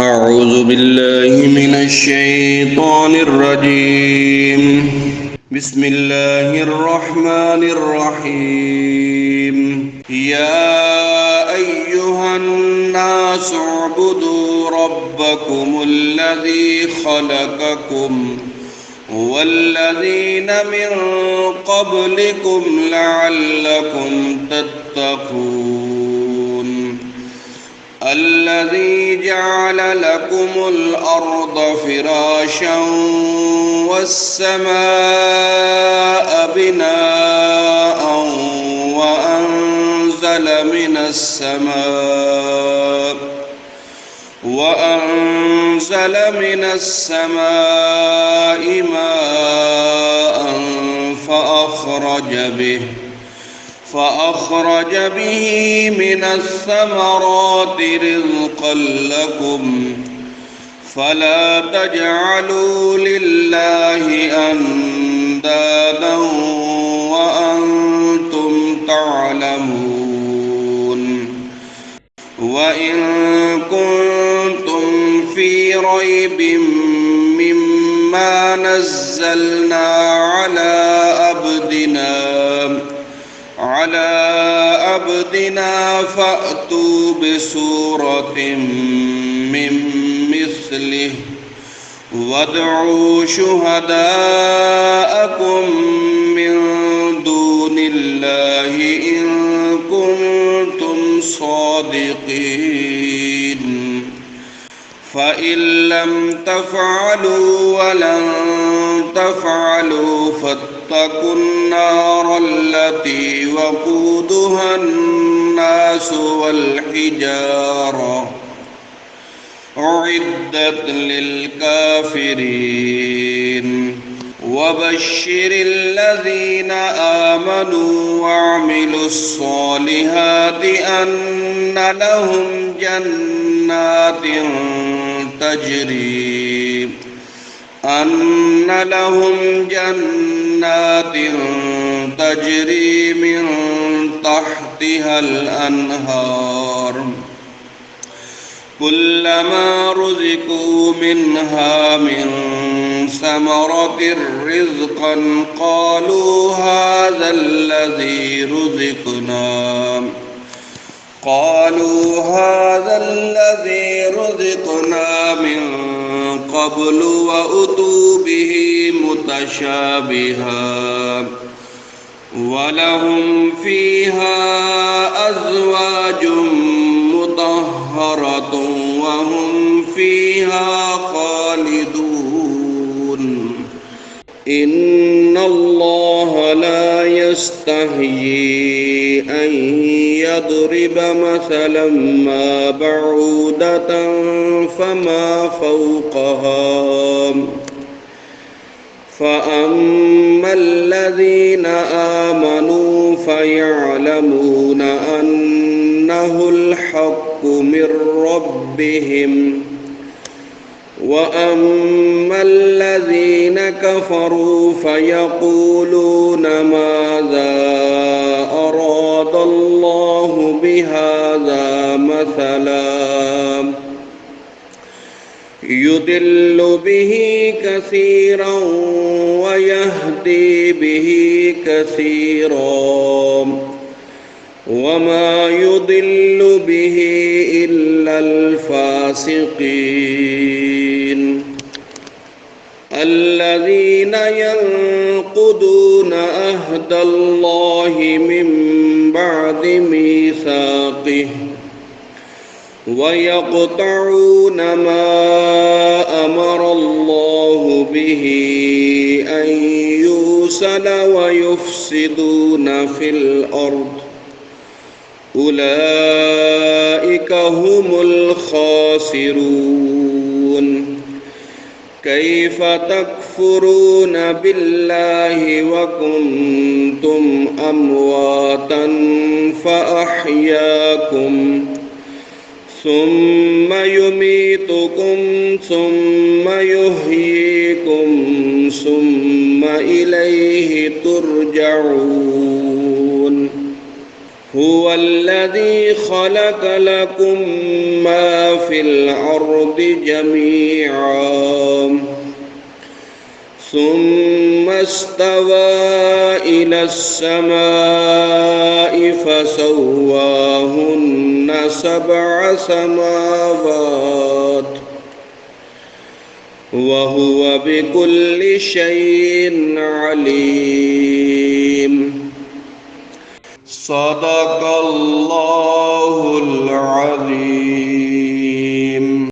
أعوذ بالله من الشيطان الرجيم. بسم الله الرحمن الرحيم. يا أيها الناس اعبدوا ربكم الذي خلقكم والذين من قبلكم لعلكم تتقون. الذي جعل لكم الأرض فراشا والسماء بناء وأنزل من السماء ماء فأخرج به من الثمرات رزقا لكم فلا تجعلوا لله أندادا وأنتم تعلمون. وإن كنتم في ريب مما نزلنا على عبدنا فأتوا بسورة من مثله وادعوا شهداءكم من دون الله إن كنتم صادقين. فإن لم تفعلوا ولن تفعلوا فاتقوا النار التي وقودها الناس والحجارة أعدت للكافرين. وبشر الذين آمنوا وعملوا الصالحات أن لهم جنات تجري من تحتها الأنهار كلما رزقوا منها من ثمرة رزقا قالوا هذا الذي رزقنا من قبل وأتوا به متشابها ولهم فيها أزواج مطهرة وهم فيها خالدون. إن الله لا يستحيي أن يضرب مثلا ما بعودة فما فوقها فأما الذين آمنوا فيعلمون أنه الحق من ربهم وأما الذين كفروا فيقولون ماذا أراد الله بهذا مثلا يضل به كثيرا ويهدي به كثيرا وما يضل به إلا الفاسقين. الذين ينقضون عهد الله من بعد ميثاقه ويقطعون ما أمر الله به أن يوصل ويفسدون في الأرض أولئك هم الخاسرون. كيف تكفرون بالله وكنتم أمواتا فأحياكم ثم يميتكم ثم يحييكم ثم إليه ترجعون. هو الذي خلق لكم ما في الأرض جميعا ثم استوى إلى السماء فسواهن 7 سماوات وهو بكل شيء عليم. صدق الله العظيم.